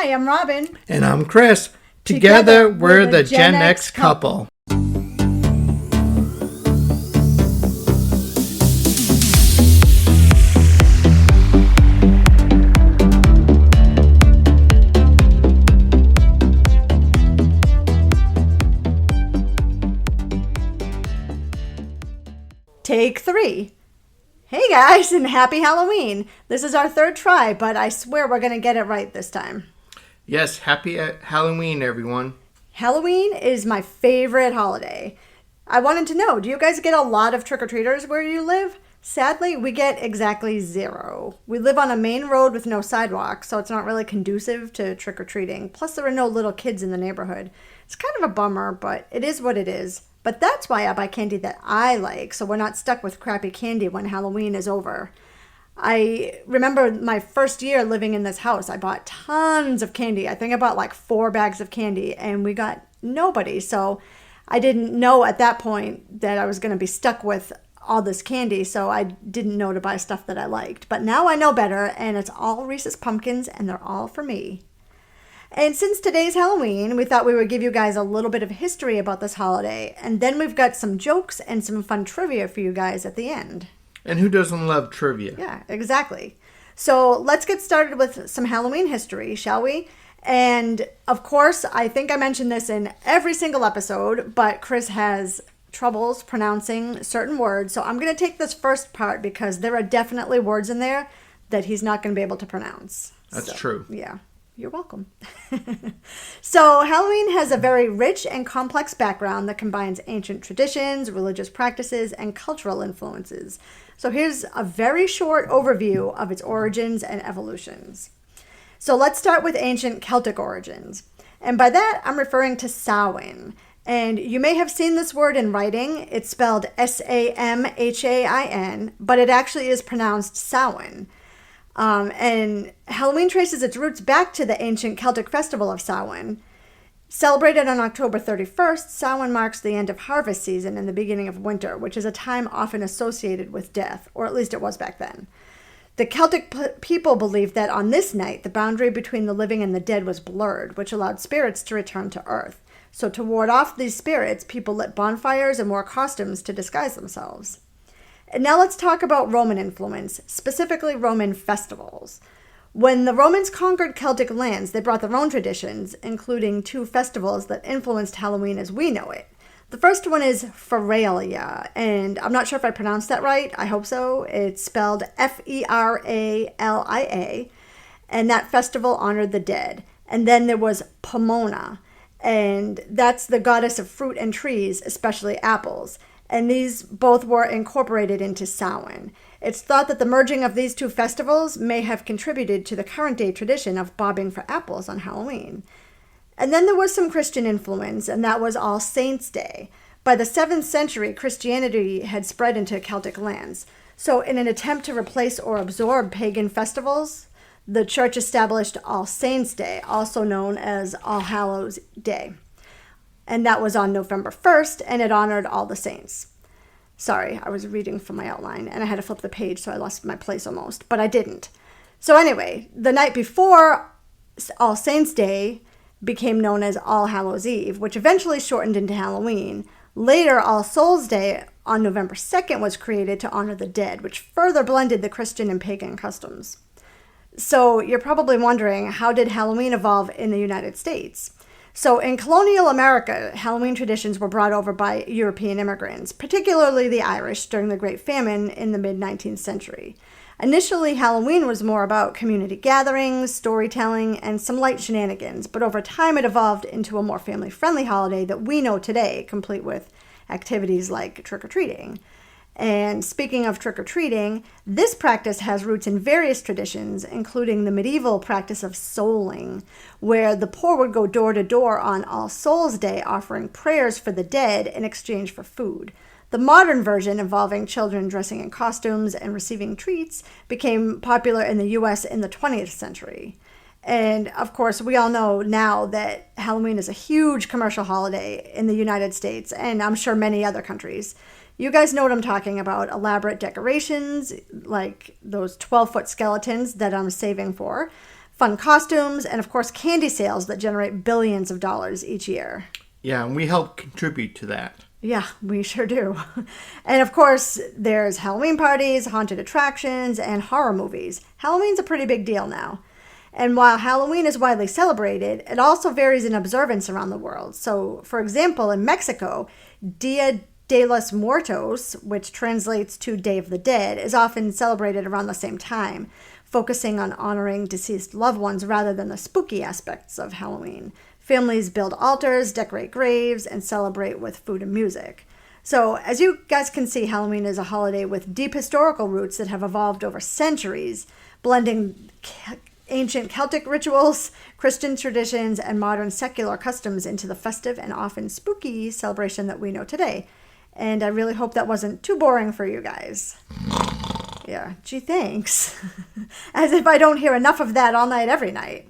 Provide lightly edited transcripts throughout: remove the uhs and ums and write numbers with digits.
Hi, I'm Robin. And I'm Chris. Together we're the Gen X couple. Take 3. Hey guys, and happy Halloween. This is our third try, but I swear we're going to get it right this time. Yes, happy Halloween, everyone. Halloween is my favorite holiday. I wanted to know, do you guys get a lot of trick-or-treaters where you live? Sadly, we get exactly 0. We live on a main road with no sidewalk, so it's not really conducive to trick-or-treating. Plus, there are no little kids in the neighborhood. It's kind of a bummer, but it is what it is. But that's why I buy candy that I like, so we're not stuck with crappy candy when Halloween is over. I remember my first year living in this house, I bought tons of candy. I think I bought like 4 bags of candy, and we got nobody. So I didn't know at that point that I was going to be stuck with all this candy, so I didn't know to buy stuff that I liked. But now I know better, and it's all Reese's Pumpkins, and they're all for me. And since today's Halloween, we thought we would give you guys a little bit of history about this holiday. And then we've got some jokes and some fun trivia for you guys at the end. And who doesn't love trivia? Yeah, exactly. So let's get started with some Halloween history, shall we? And of course, I think I mentioned this in every single episode, but Chris has troubles pronouncing certain words. So I'm going to take this first part because there are definitely words in there that he's not going to be able to pronounce. That's true. Yeah. You're welcome. So Halloween has a very rich and complex background that combines ancient traditions, religious practices, and cultural influences. So here's a very short overview of its origins and evolutions. So let's start with ancient Celtic origins. And by that, I'm referring to Samhain. And you may have seen this word in writing. It's spelled Samhain, but it actually is pronounced Samhain. And Halloween traces its roots back to the ancient Celtic festival of Samhain. Celebrated on October 31st, Samhain marks the end of harvest season and the beginning of winter, which is a time often associated with death, or at least it was back then. The Celtic people believed that on this night, the boundary between the living and the dead was blurred, which allowed spirits to return to Earth. So to ward off these spirits, people lit bonfires and wore costumes to disguise themselves. And now let's talk about Roman influence, specifically Roman festivals. When the Romans conquered Celtic lands, they brought their own traditions, including 2 festivals that influenced Halloween as we know it. The first one is Feralia, and I'm not sure if I pronounced that right. I hope so. It's spelled Feralia, and that festival honored the dead. And then there was Pomona, and that's the goddess of fruit and trees, especially apples. And these both were incorporated into Samhain. It's thought that the merging of these 2 festivals may have contributed to the current day tradition of bobbing for apples on Halloween. And then there was some Christian influence, and that was All Saints' Day. By the 7th century, Christianity had spread into Celtic lands. So in an attempt to replace or absorb pagan festivals, the church established All Saints' Day, also known as All Hallows' Day. And that was on November 1st, and it honored all the saints. Sorry, I was reading from my outline, and I had to flip the page, so I lost my place almost, but I didn't. So anyway, the night before All Saints' Day became known as All Hallows' Eve, which eventually shortened into Halloween. Later, All Souls' Day on November 2nd was created to honor the dead, which further blended the Christian and pagan customs. So you're probably wondering, how did Halloween evolve in the United States? So in colonial America, Halloween traditions were brought over by European immigrants, particularly the Irish during the Great Famine in the mid-19th century. Initially, Halloween was more about community gatherings, storytelling, and some light shenanigans, but over time it evolved into a more family-friendly holiday that we know today, complete with activities like trick-or-treating. And speaking of trick-or-treating, this practice has roots in various traditions, including the medieval practice of souling, where the poor would go door to door on All Souls' Day offering prayers for the dead in exchange for food. The modern version, involving children dressing in costumes and receiving treats, became popular in the U.S. in the 20th century. And of course, we all know now that Halloween is a huge commercial holiday in the United States, and I'm sure many other countries. You guys know what I'm talking about. Elaborate decorations, like those 12-foot skeletons that I'm saving for. fun costumes, and of course candy sales that generate billions of dollars each year. Yeah, and we help contribute to that. Yeah, we sure do. And of course, there's Halloween parties, haunted attractions, and horror movies. Halloween's a pretty big deal now. And while Halloween is widely celebrated, it also varies in observance around the world. So, for example, in Mexico, Dia de los Muertos, which translates to Day of the Dead, is often celebrated around the same time, focusing on honoring deceased loved ones rather than the spooky aspects of Halloween. Families build altars, decorate graves, and celebrate with food and music. So, as you guys can see, Halloween is a holiday with deep historical roots that have evolved over centuries, blending ancient Celtic rituals, Christian traditions, and modern secular customs into the festive and often spooky celebration that we know today. And I really hope that wasn't too boring for you guys. Yeah, gee, thanks. As if I don't hear enough of that all night, every night.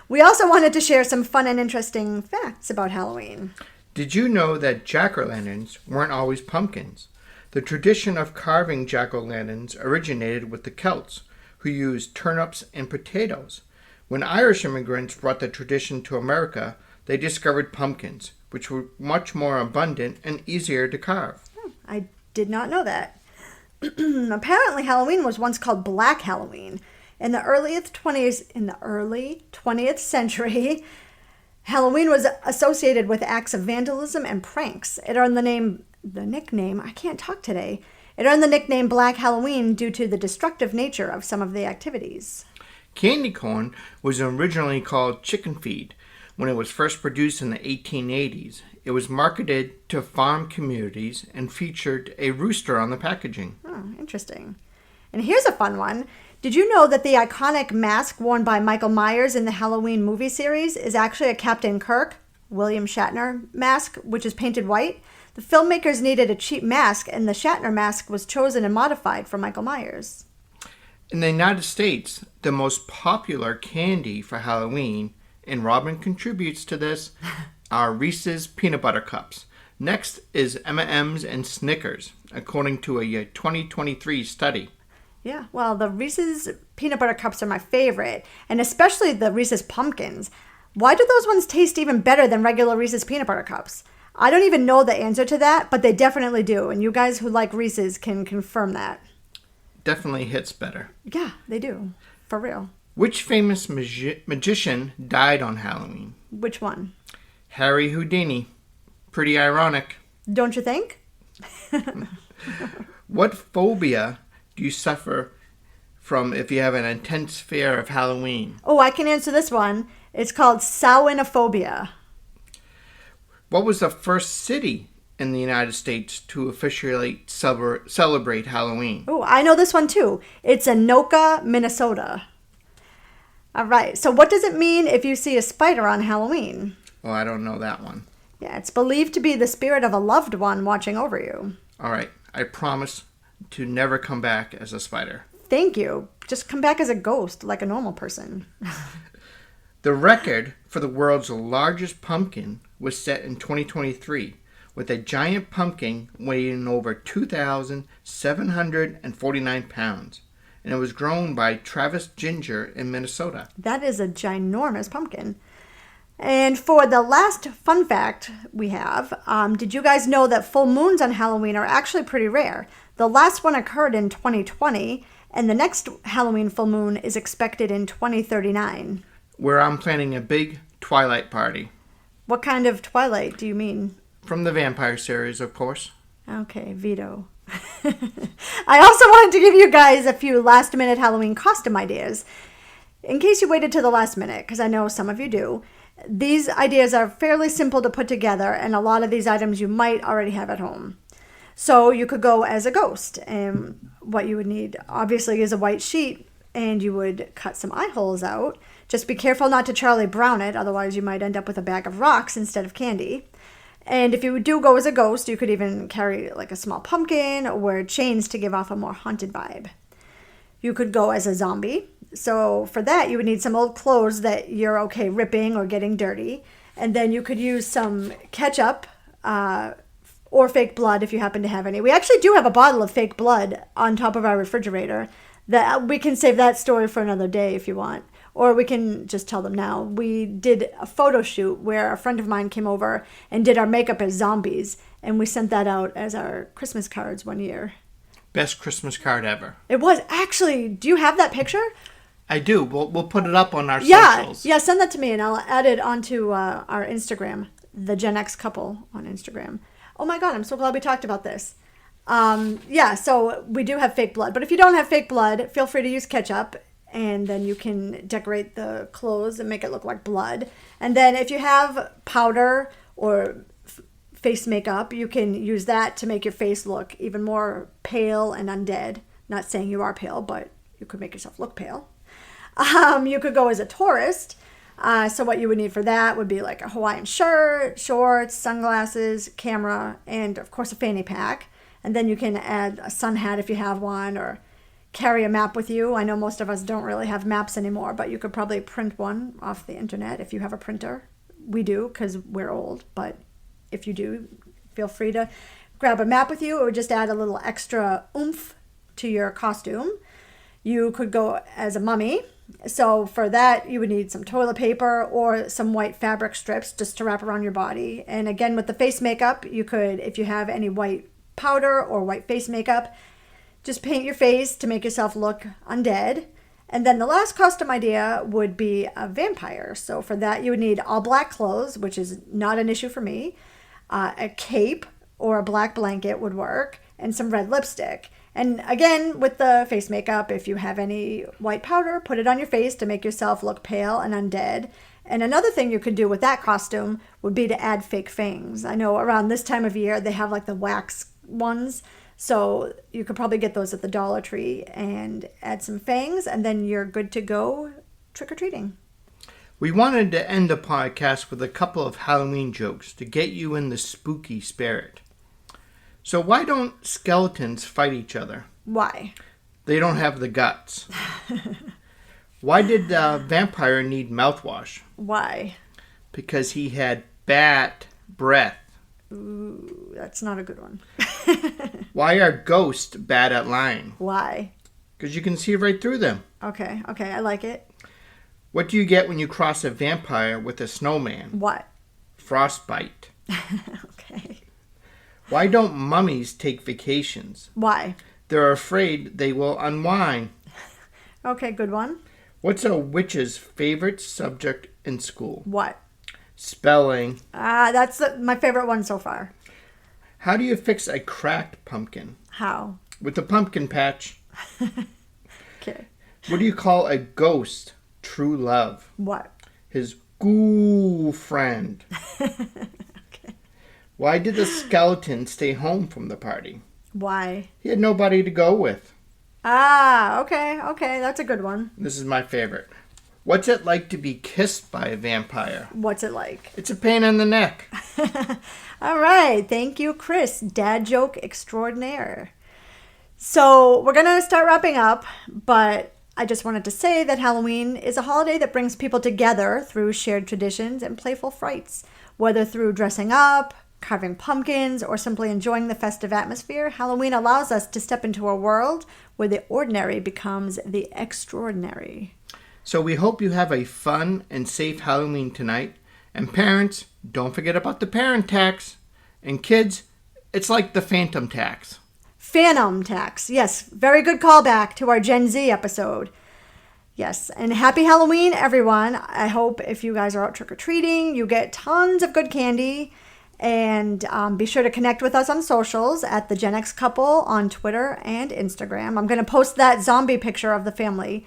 We also wanted to share some fun and interesting facts about Halloween. Did you know that jack-o'-lanterns weren't always pumpkins? The tradition of carving jack-o'-lanterns originated with the Celts, who used turnips and potatoes. When Irish immigrants brought the tradition to America, they discovered pumpkins, which were much more abundant and easier to carve. I did not know that. Apparently, Halloween was once called Black Halloween. In the early 20th century, Halloween was associated with acts of vandalism and pranks. It earned the nickname Black Halloween due to the destructive nature of some of the activities. Candy corn was originally called chicken feed. When it was first produced in the 1880s, it was marketed to farm communities and featured a rooster on the packaging. Oh, interesting. And here's a fun one. Did you know that the iconic mask worn by Michael Myers in the Halloween movie series is actually a Captain Kirk, William Shatner mask, which is painted white? The filmmakers needed a cheap mask, and the Shatner mask was chosen and modified for Michael Myers. In the United States, the most popular candy for Halloween, and Robin contributes to this, are Reese's Peanut Butter Cups. Next is M&M's and Snickers, according to a 2023 study. Yeah, well, the Reese's Peanut Butter Cups are my favorite, and especially the Reese's Pumpkins. Why do those ones taste even better than regular Reese's Peanut Butter Cups? I don't even know the answer to that, but they definitely do, and you guys who like Reese's can confirm that. Definitely hits better. Yeah, they do. For real. Which famous magician died on Halloween? Which one? Harry Houdini. Pretty ironic. Don't you think? What phobia do you suffer from if you have an intense fear of Halloween? Oh, I can answer this one. It's called Samhainophobia. What was the first city in the United States to officially celebrate Halloween? Oh, I know this one too. It's Anoka, Minnesota. All right. So what does it mean if you see a spider on Halloween? Well, I don't know that one. Yeah, it's believed to be the spirit of a loved one watching over you. All right. I promise to never come back as a spider. Thank you. Just come back as a ghost, like a normal person. The record for the world's largest pumpkin was set in 2023, with a giant pumpkin weighing over 2,749 pounds. And it was grown by Travis Ginger in Minnesota. That is a ginormous pumpkin. And for the last fun fact we have, did you guys know that full moons on Halloween are actually pretty rare? The last one occurred in 2020, and the next Halloween full moon is expected in 2039. Where I'm planning a big Twilight party. What kind of Twilight do you mean? From the vampire series, of course. Okay, veto. I also wanted to give you guys a few last-minute Halloween costume ideas. In case you waited to the last minute, because I know some of you do. These ideas are fairly simple to put together, and a lot of these items you might already have at home. So you could go as a ghost, and what you would need, obviously, is a white sheet, and you would cut some eye holes out. Just be careful not to Charlie Brown it, otherwise you might end up with a bag of rocks instead of candy. And if you do go as a ghost, you could even carry like a small pumpkin or wear chains to give off a more haunted vibe. You could go as a zombie. So for that, you would need some old clothes that you're okay ripping or getting dirty. And then you could use some ketchup or fake blood if you happen to have any. We actually do have a bottle of fake blood on top of our refrigerator. That we can save that story for another day if you want. Or we can just tell them now. We did a photo shoot where a friend of mine came over and did our makeup as zombies. And we sent that out as our Christmas cards one year. Best Christmas card ever. It was. Actually, do you have that picture? I do. We'll put it up on our socials. Yeah, send that to me and I'll add it onto our Instagram, the Gen X couple on Instagram. Oh my God, I'm so glad we talked about this. So we do have fake blood. But if you don't have fake blood, feel free to use ketchup. And then you can decorate the clothes and make it look like blood. And then if you have powder or face makeup, you can use that to make your face look even more pale and undead. Not saying you are pale, but you could make yourself look pale. You could go as a tourist. So what you would need for that would be like a Hawaiian shirt, shorts, sunglasses, camera, and of course a fanny pack. And then you can add a sun hat if you have one, or carry a map with you. I know most of us don't really have maps anymore, but you could probably print one off the internet if you have a printer. We do, because we're old, but if you do, feel free to grab a map with you. It would just add a little extra oomph to your costume. You could go as a mummy. So for that, you would need some toilet paper or some white fabric strips just to wrap around your body. And again, with the face makeup, you could, if you have any white powder or white face makeup, just paint your face to make yourself look undead. And then the last costume idea would be a vampire. So for that, you would need all black clothes, which is not an issue for me. A cape or a black blanket would work, and some red lipstick. And again, with the face makeup, if you have any white powder, put it on your face to make yourself look pale and undead. And another thing you could do with that costume would be to add fake fangs. I know around this time of year, they have like the wax ones. So you could probably get those at the Dollar Tree and add some fangs, and then you're good to go trick-or-treating. We wanted to end the podcast with a couple of Halloween jokes to get you in the spooky spirit. So why don't skeletons fight each other? Why? They don't have the guts. Why did the vampire need mouthwash? Why? Because he had bat breath. Ooh, that's not a good one. Why are ghosts bad at lying? Why? Because you can see right through them. Okay, I like it. What do you get when you cross a vampire with a snowman? What? Frostbite. Okay. Why don't mummies take vacations? Why? They're afraid they will unwind. Okay, good one. What's a witch's favorite subject in school? What? Spelling. That's my favorite one so far. How do you fix a cracked pumpkin? How? With a pumpkin patch. Okay. What do you call a ghost? True love. What? His ghoul friend. Okay. Why did the skeleton stay home from the party? Why? He had nobody to go with. Okay, that's a good one. This is my favorite. What's it like to be kissed by a vampire? What's it like? It's a pain in the neck. All right, thank you, Chris. Dad joke extraordinaire. So we're going to start wrapping up, but I just wanted to say that Halloween is a holiday that brings people together through shared traditions and playful frights. Whether through dressing up, carving pumpkins, or simply enjoying the festive atmosphere, Halloween allows us to step into a world where the ordinary becomes the extraordinary. So we hope you have a fun and safe Halloween tonight. And parents, don't forget about the parent tax. And kids, it's like the phantom tax. Phantom tax. Yes, very good callback to our Gen Z episode. Yes, and happy Halloween, everyone. I hope if you guys are out trick-or-treating, you get tons of good candy. And be sure to connect with us on socials at the Gen X Couple on Twitter and Instagram. I'm going to post that zombie picture of the family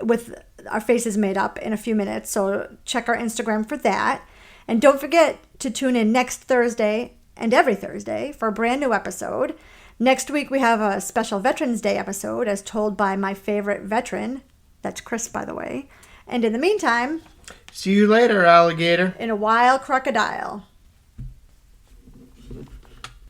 with our faces made up in a few minutes. So check our Instagram for that. And don't forget to tune in next Thursday and every Thursday for a brand new episode. Next week, we have a special Veterans Day episode as told by my favorite veteran. That's Chris, by the way. And in the meantime, see you later, alligator. in a wild crocodile.